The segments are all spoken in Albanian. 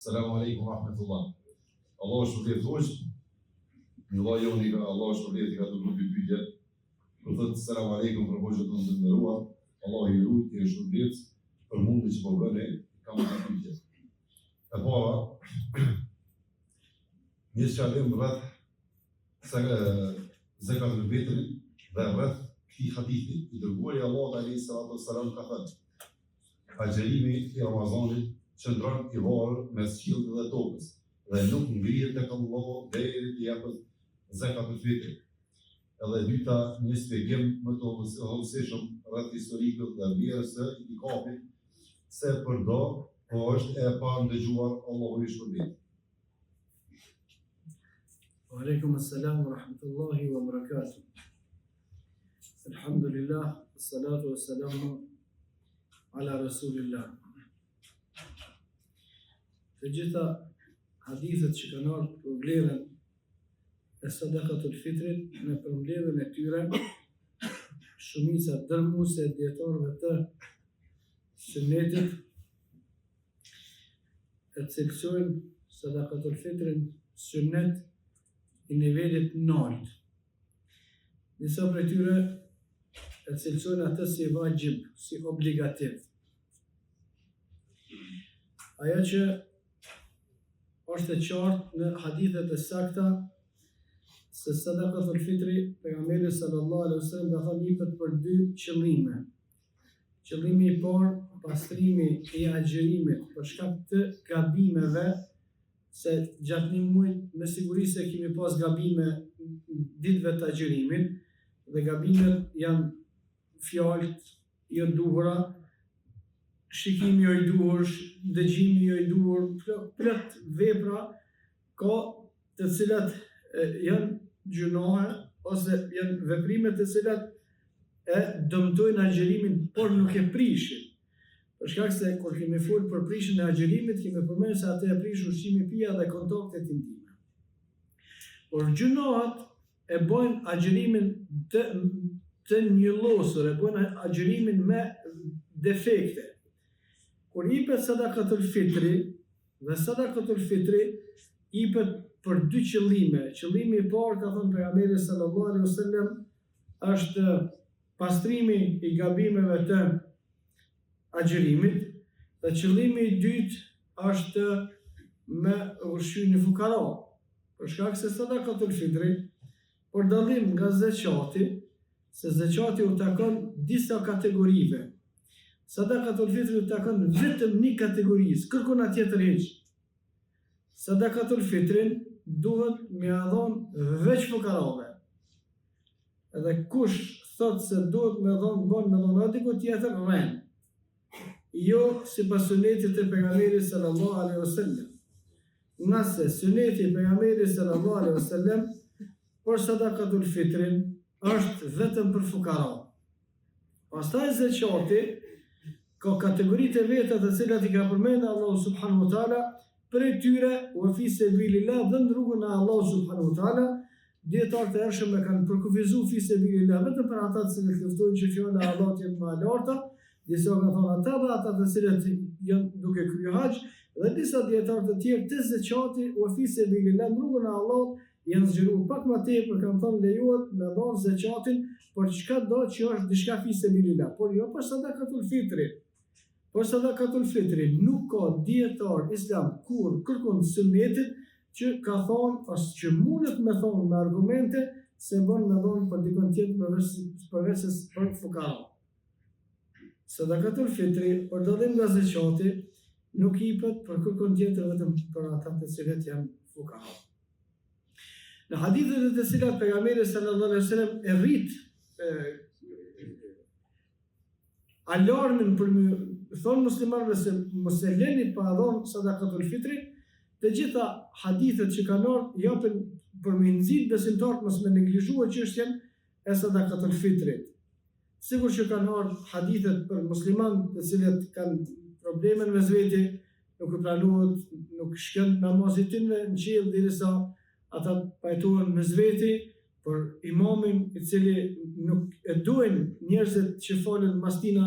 Selamu alaikum wa rahmetullah. Allah shpërblet hoqë, një vllai joni ka Allah shpërblet ka të grupi pyetje. Kur thotë selamu alaikum për hoqët tonë të nderuar, Allah i lut e shpërblet për mundi që po bëni, kam një pyetje. E para, një shalim rreth zakatul fitri dhe rreth këtij hadithi i dërguari Allahut alayhi salatu wassalam ka thënë: agjerimi i Ramazanit qëndron i varur mes qiellit dhe tokës dhe nuk ngrihet tek Allahu deri të japet zakatul fitri. Edhe dyta, një shpjegim më të hollësishëm rreth historikut dhe vlerës së itikafit, se përdo po është e pa ndëgjuar, Allahu i shpërblet. Wa alaikum assalam wa rahmatullahi wa barakatuh. Alhamdulillah, salatu wassalamu ala rasulillah. Të gjitha hadithet që kanë ardhur për vlerën e sadakatul fitrit në përmbledhjen e tyre, shumica dërmuese e dietarëve të sunetit e cilësojnë sadakatul fitrin sunet i nivelit nalt. Disa prej tyre e cilësojnë atë si vajib, si obligativ. Ajo që është e qartë në hadithet e sakta se sadakatul fitri, pejgamberi sallallahu alaihi wasallam ka thënë jepet për dy qëllime. Qëllimi i parë, pastrimi i agjërimit për shkak të gabimeve, se gjatë një muaji me siguri se kemi pas gabime ditëve të agjërimit, dhe gabimet janë fjalët jo duhura, shikimi jo i duhur, dëgjimi jo i duhur, plot vepra ka të cilat janë gjunohe ose janë veprime të cilat e dëmtojnë agjërimin, por nuk e prishin. Për shkak se kur kemi folur për prishjen e agjërimit, kemi përmendur se atë e prish ushqimi, pija dhe kontaktet intime. Por gjunohat e bojnë agjërimin të njëllosur, e bojnë agjërimin me defekte. Kur jepet sadakatul fitri, dhe sadakatul fitri jepet për dy qëllime. Qëllimi i parë, ka thënë pejgamberi sallallahu alaihi wasallam, është pastrimi i gabimeve të agjërimit, dhe qëllimi i dytë është me ushqyer një fukara. Për shkak se sadakatul fitri, për dallim nga zeqati, se zeqati u takon disa kategorive. Sadakatul fitri u takon vetëm një kategorisë, kërkon tjetër hiç. Sadakatul fitrin duhet me ia dhënë veç fukarave. Edhe kush thot se duhet me dhënë dikujt tjetër, rren. Jo sipas sunetit të pejgamberit sallallahu alaihi wasallam. Nëse suneti i pejgamberit sallallahu alaihi wasallam për sadakatul fitrin është vetëm për fukara. Pastaj zeqati ka kategoritë e veta të cilat i ka përmendur Allahu subhanahu wa taala, për tyre wa fi sabilillah, dhe në rrugën e Allahu subhanahu wa taala. Dietarët e hershëm e kanë përkufizuar fi sabilillah vetëm për ata që luftojnë që fjala e Allahut jetë më e larta, disa kanë thënë ata të cilët janë duke kryer haxh, dhe disa dietarë të tjerë të zeqati wa fi sabilillah në rrugën e Allahut janë zgjeruar pak më tepër, kanë thënë lejohet me dhënë zeqatin për çka do që është diçka fi sabilillah, por jo për sadakatul fitri. Por sadakatul fitri nuk ka dietar islam kur kërkon sunetit që ka thonë, ose që mundet me thonë me argumente se bën me dhënë për dikon tjetër përveç se për fukara. Sadakatul fitri, për dallim nga zeqati, nuk jepet për kërkon tjetër vetëm për ata të cilët janë fukara. Në hadithet e të cilat pejgamberi sallallahu alaihi wasallam e rrit alarmin për thonë muslimanëve se mos e lëni pa dhënë sadakatul fitri, të gjitha hadithet që kanë ardhur japin për me nxit besimtarët mos me neglizhuar çështjen e sadakatul fitrit. Sigur që kanë ardhur hadithet për muslimanë të cilët kanë probleme me zveti, nuk i pranohet, nuk shkon namazit tyre në qiell derisa ata pajtohen me zveti, për imamin i cili nuk e duajnë njerëzit që falen mas tina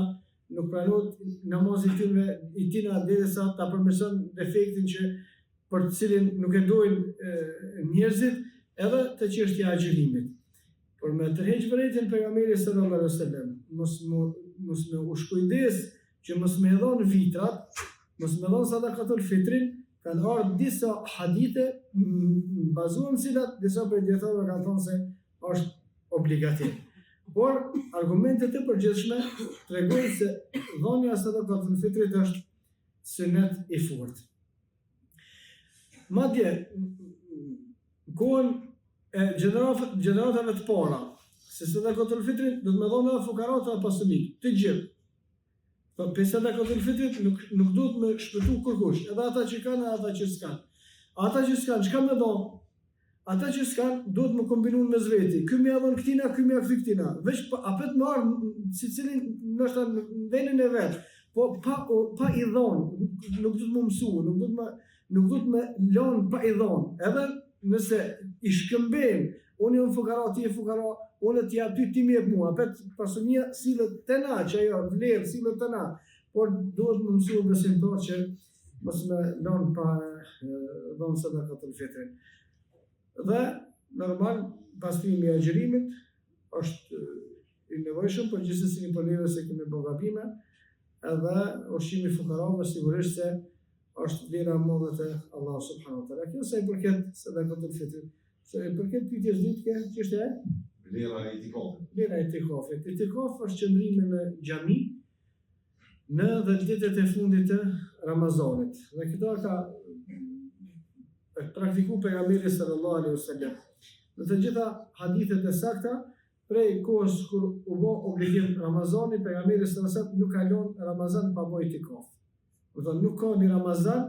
nuk pranohet namazi i tina derisa ta përmirëson defektin që për të cilin nuk e dojnë njerëzit, edhe të çështja e agjërimit. Por me tërheq vërejtjen pejgamberi sallallahu alaihi wasallam, mos me u shkujdes që mos me dhon vitrat, mos me dhon sadakatul fitrin, kanë ardhur disa hadithe bazuar në cilat disa prej dietarëve kanë thënë se është obligativ. Por argumentet e përgjithshme tregojnë se dhënia e sadakatul fitrit është sunet i fortë. Madje kohën e gjeneratave të para, se sadakatul fitrit do të më dhonë edhe fukarat e pasunik, të gjithë. Për sadakatul fitrit nuk do të më shpëtu kërkush, edhe ata që kanë, edhe ata që s'kanë. Ata që s'kanë, çka më dhonë? Ata që s'kanë, do të më kombinun me zveti. Ky më dhon këtina, ky më kthy këtina. Veç apet më ardh secilin ndoshta në vendin e vet. Po pa i dhon, nuk do të më mësu, nuk do të më lën pa i dhon. Edhe nëse i shkëmbejnë, unë jam fukara, ti je fukara, unë t'ja ty mi e mua, apet pasunia sillet të na, që ajo vlerë sillet të na. Por duhet më mësu besimtar që mos më lën pa dhon sadakatul fitrin. Dhe normal pastrimi i agjërimit është i nevojshëm, por gjithsesi një përleve se kemi bërë gabime, edhe ushqimi i fukarave sigurisht se është vlera e madhe te Allahu subhanahu wa taala. Kjo sa i përket sadakatul fitrit. Sa i përket pyetjes ditke, ç'është e? Vlera e itikafit. Vlera e itikafit. Itikaf është qëndrimi në xhami në 10 ditët e fundit të Ramazanit. Dhe këto ka praktiku pejgamberi sallallahu alaihi wasallam. Në të gjitha hadithet e sakta, prej kohës kur u bë obligim Ramazani, pejgamberi sallallahu alaihi wasallam nuk ka lënë Ramazan pa bërë itikaf. Do të nuk ka një Ramazan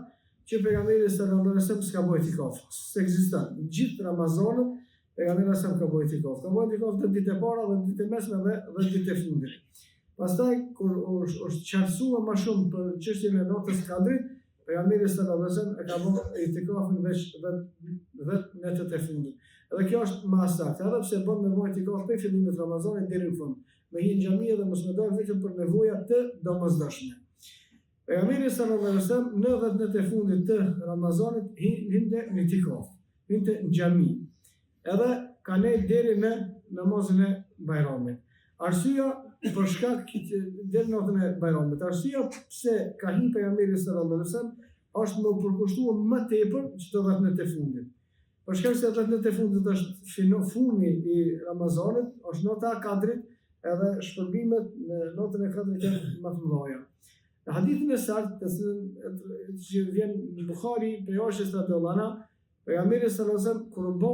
që pejgamberi sallallahu alaihi wasallam s'ka bërë itikaf. S'ekziston. Gjithë Ramazanët pejgamberi sallallahu alaihi wasallam ka bërë itikaf. Ka bërë itikaf të ditë e para dhe ditë e mesme dhe ditë e fundit. Pastaj kur është qartësuar më shumë për çështjen e natës së Kadrit, pejgamberi sallallahu alaihi wasallam e ka bërë itikafin veç 10 netët e fundit. Edhe kjo është më saktë, edhe pse bën me bërë itikaf prej fillimit të Ramazanit deri në fund. Me një xhami dhe mos më dalë vetëm për nevoja të domosdoshme. Pejgamberi sallallahu alaihi wasallam në 10 netë e fundit të Ramazanit hinte në itikaf, hinte në xhami. Edhe ka nejt deri në namazin e Bajramit. Arsyeja për shkak deri në natën e Bajramit. Arsyeja pse ka hyrë pejgamberi sallallahu alaihi wasallam është më përkushtuar më tepër çdo 10 netë e fundit. Për shkak se 10 netë e fundit është funi i Ramazanit, është nota e Kadrit, edhe shpërbimet në notën e Kadrit janë më të mëdha. Në hadithin e saktë që vjen në Buhari, prej Aishës radhiyallahu anha, pejgamberi sallallahu alaihi wasallam kur bë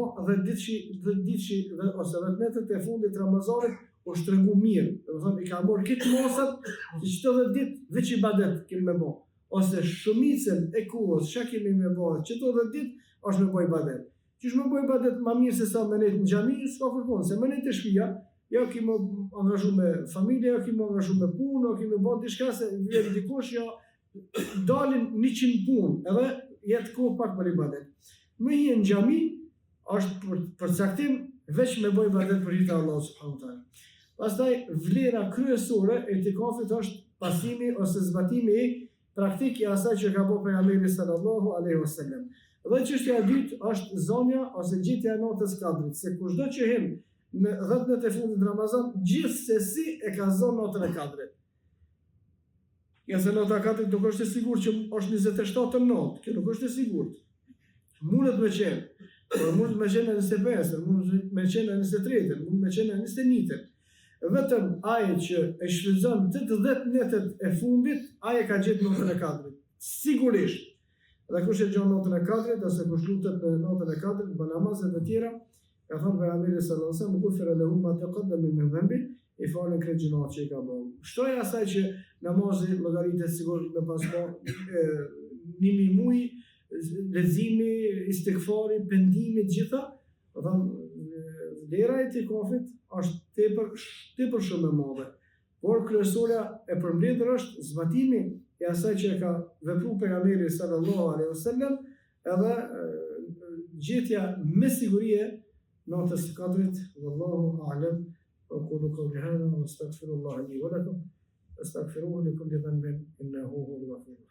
10 ditë ose 10 netët e fundit të Ramazanit u shtrëngu mirë. Do të thonë i ka marrë këtë mosat që çdo 10 ditë veç ibadet kemi me bë. Ose shumicën e kohës çka kemi me bë, çdo 10 ditë është me bë ibadet. Qysh me bë ibadet më mirë se sa me nejt në xhami, s'ka kërkon, se me nejt të shtëpia, jo kemi angazhu me familje, jo kemi angazhu me punë, jo kemi bë diçka se vjen dikush, jo dalin 100 punë, edhe jetë kohë pak për ibadet. Me hi në xhami është për caktim veç me bë ibadet për hir të Allahut subhanahu wa taala. Pastaj vlera kryesore e itikafit është pasimi ose zbatimi i praktik i asaj që ka bërë pejgamberi sallallahu alaihi wasallam. Dhe çështja e dytë është zonja ose gjetja e natës Kadrit, se kushdo që hyn në 10 netë e fundit të Ramazan, gjithsesi e ka zonë natën e Kadrit. Ja se nota e Kadrit nuk është e sigurt që është 27 natë, kjo nuk është e sigurt. Mundet me qenë, por mundet me qenë në 25, mundet me qenë në 23, mundet me qenë në 21. Vetëm ai që e shfrytëzon të 10 netët e fundit, ai e ka gjetë natën e Kadrit. Sigurisht. Dhe kush e gjon natën e Kadrit ose kush lutet në natën e Kadrit, bën namazet e tjera, ka thënë pejgamberi sallallahu alaihi wasallam, "Ghufira lahu ma taqaddama min dhanbi", i falën këtë gjunat që i ka bërë. Shtoja asaj që namazi llogaritet sigurisht me pas bë 1000 muaj leximi, istighfari, pendimi të gjitha, do thonë vlera e itikafit është tepër shumë e madhe. Por kryesorja e përmbledhur është zbatimi e asaj që ka vepruar pejgamberi sallallahu alaihi wasallam, edhe gjetja me siguri natës së Kadrit. Wallahu a'lam. Aqulu qawli hadha wa astaghfirullaha li wa lakum. astaghfiruhu li kulli dhanbin innahu huwal ghafurur